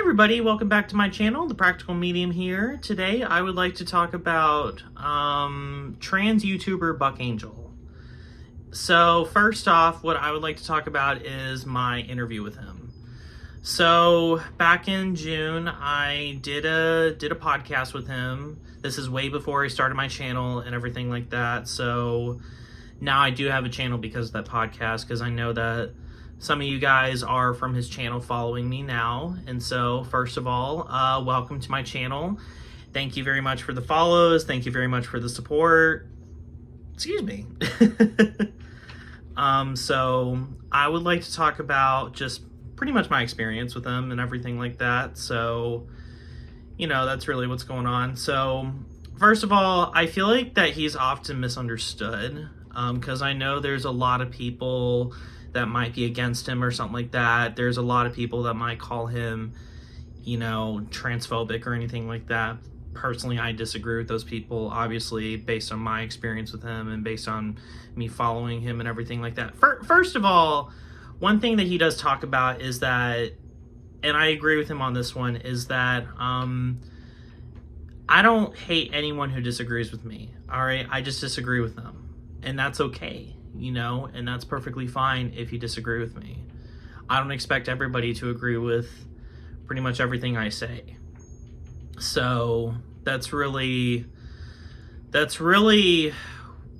everybody, welcome back to my channel, The Practical Medium here. Today I would like to talk about trans YouTuber Buck Angel. So first off, what I would like to talk about is my interview with him. So back in June, I did a podcast with him. This is way before I started my channel and everything like that. So now I do have a channel because of that podcast, because I know that some of you guys are from his channel following me now. And so first of all, welcome to my channel. Thank you very much for the follows. Thank you very much for the support. Excuse me. So I would like to talk about just pretty much my experience with him and everything like that. So, you know, that's really what's going on. So first of all, I feel like that he's often misunderstood, because I know there's a lot of people that might be against him or something like that. There's a lot of people that might call him, you know, transphobic or anything like that. Personally, I disagree with those people, obviously, based on my experience with him and based on me following him and everything like that. First of all, one thing that he does talk about is that, and I agree with him on this one, is that I don't hate anyone who disagrees with me, all right? I just disagree with them, and that's okay. You know, and that's perfectly fine if you disagree with me. I don't expect everybody to agree with pretty much everything I say. So that's really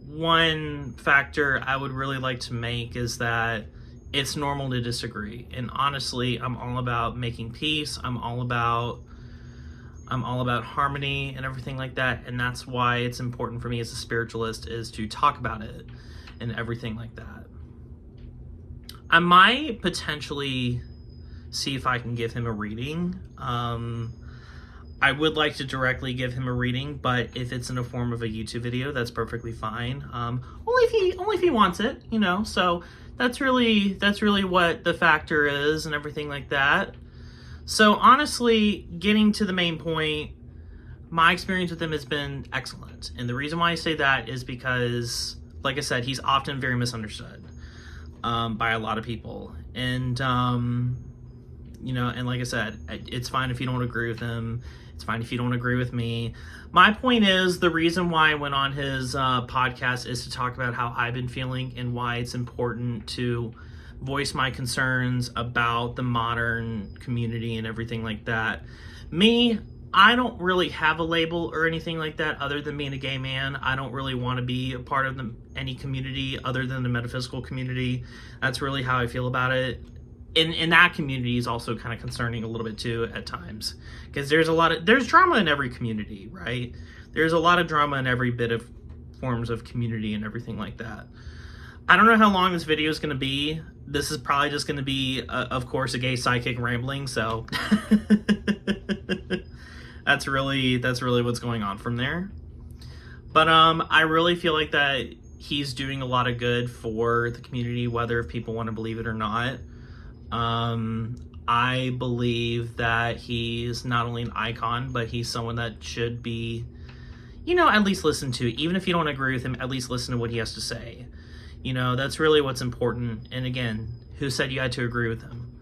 one factor I would really like to make, is that it's normal to disagree. And honestly, I'm all about making peace. I'm all about harmony and everything like that. And that's why it's important for me as a spiritualist, is to talk about it and everything like that. I might potentially see if I can give him a reading. I would like to directly give him a reading, but if it's in the form of a YouTube video, that's perfectly fine. Only if he wants it, you know. So that's really what the factor is and everything like that. So honestly, getting to the main point, my experience with him has been excellent. And the reason why I say that is because, like I said, he's often very misunderstood by a lot of people. And, you know, and like I said, it's fine if you don't agree with him. It's fine if you don't agree with me. My point is, the reason why I went on his podcast is to talk about how I've been feeling and why it's important to voice my concerns about the modern community and everything like that. Me, I don't really have a label or anything like that other than being a gay man. I don't really want to be a part of any community other than the metaphysical community. That's really how I feel about it. And that community is also kind of concerning a little bit too at times, because there's drama in every community, right? There's a lot of drama in every bit of forms of community and everything like that. I don't know how long this video is going to be. This is probably just going to be, of course, a gay psychic rambling. So that's really what's going on from there. But I really feel like that he's doing a lot of good for the community, whether if people want to believe it or not. I believe that he's not only an icon, but he's someone that should be, you know, at least listened to. Even if you don't agree with him, at least listen to what he has to say. You know, that's really what's important. And again, who said you had to agree with him?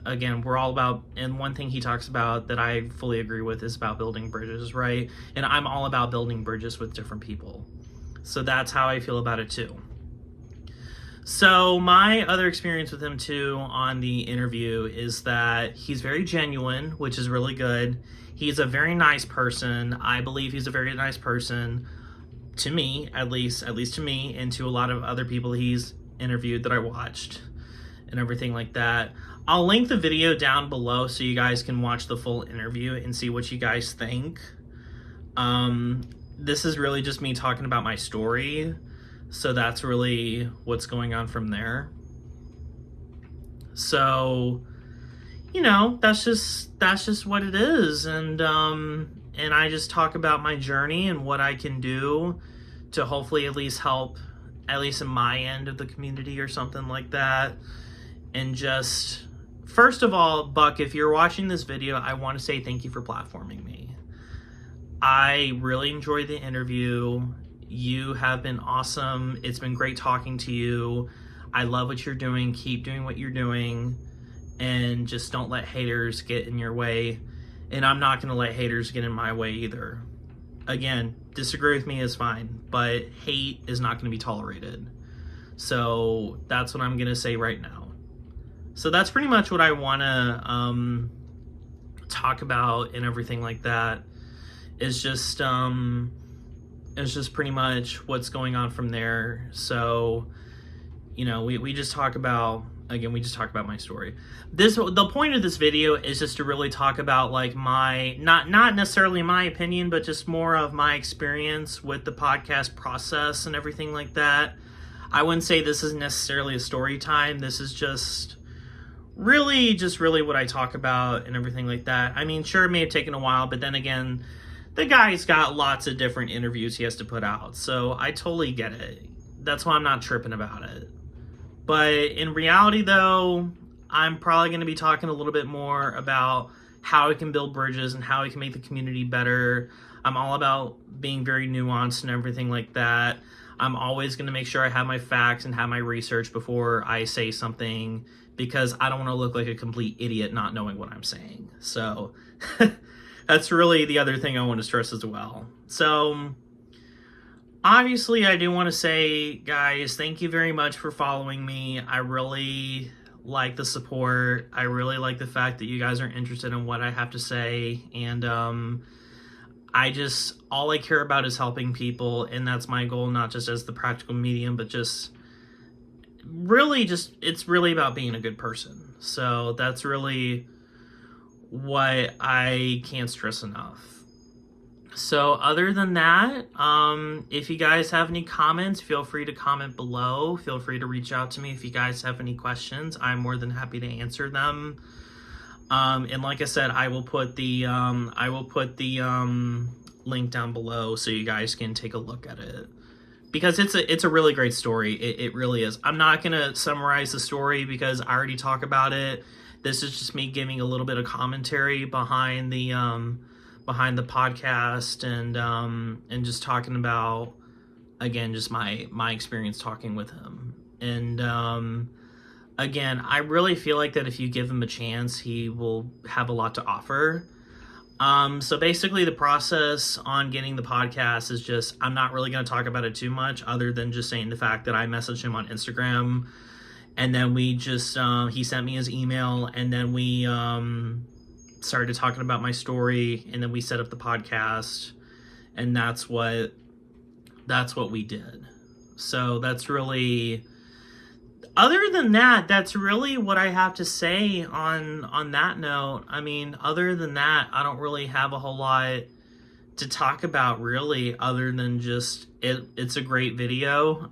Again, we're all about, and one thing he talks about that I fully agree with is about building bridges, right? And I'm all about building bridges with different people. So that's how I feel about it too. So my other experience with him too on the interview is that he's very genuine, which is really good. He's a very nice person. I believe he's a very nice person, to me, at least to me, and to a lot of other people he's interviewed that I watched and everything like that. I'll link the video down below so you guys can watch the full interview and see what you guys think. This is really just me talking about my story. So that's really what's going on from there. So, you know, that's just what it is. And I just talk about my journey and what I can do to hopefully at least help, at least in my end of the community or something like that. And just, first of all, Buck, if you're watching this video, I want to say thank you for platforming me. I really enjoyed the interview. You have been awesome. It's been great talking to you. I love what you're doing. Keep doing what you're doing. and just don't let haters get in your way. And I'm not going to let haters get in my way either. Again, disagree with me is fine, but hate is not going to be tolerated. So that's what I'm going to say right now. So that's pretty much what I want to talk about and everything like that. It's just pretty much what's going on from there. So, you know, we just talk about, again, we just talk about my story. The point of this video is just to really talk about like my, not necessarily my opinion, but just more of my experience with the podcast process and everything like that. I wouldn't say this is necessarily a story time. This is just really what I talk about and everything like that. I mean, sure, it may have taken a while, but then again, the guy's got lots of different interviews he has to put out. So I totally get it. That's why I'm not tripping about it. But in reality, though, I'm probably going to be talking a little bit more about how we can build bridges and how we can make the community better. I'm all about being very nuanced and everything like that. I'm always going to make sure I have my facts and have my research before I say something, because I don't want to look like a complete idiot not knowing what I'm saying. So that's really the other thing I want to stress as well. So obviously, I do want to say, guys, thank you very much for following me. I really like the support. I really like the fact that you guys are interested in what I have to say. And all I care about is helping people. And that's my goal, not just as the practical medium, but it's really about being a good person. So that's really what I can't stress enough. So other than that, if you guys have any comments, feel free to comment below. Feel free to reach out to me if you guys have any questions. I'm more than happy to answer them. And like I said, I will put the link down below so you guys can take a look at it, because it's a really great story. It really is. I'm not gonna summarize the story because I already talk about it. This is just me giving a little bit of commentary behind the podcast and just talking about, again, just my experience talking with him. And again, I really feel like that if you give him a chance, he will have a lot to offer. So basically the process on getting the podcast is just, I'm not really going to talk about it too much other than just saying the fact that I messaged him on Instagram, and then we just, he sent me his email, and then we started talking about my story, and then we set up the podcast, and that's what we did. So that's really, other than that, that's really what I have to say on that note. I mean, other than that, I don't really have a whole lot to talk about, really, other than just it's a great video.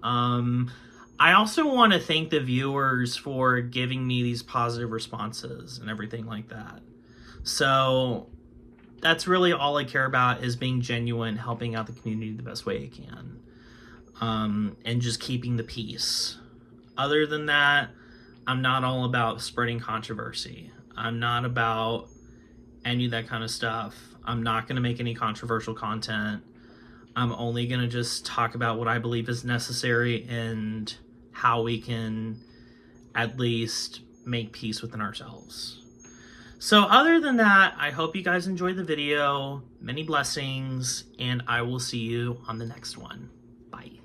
I also want to thank the viewers for giving me these positive responses and everything like that. So that's really all I care about, is being genuine, helping out the community the best way I can, and just keeping the peace. Other than that, I'm not all about spreading controversy. I'm not about any of that kind of stuff. I'm not going to make any controversial content. I'm only going to just talk about what I believe is necessary and how we can at least make peace within ourselves. So other than that, I hope you guys enjoyed the video. Many blessings, and I will see you on the next one. Bye.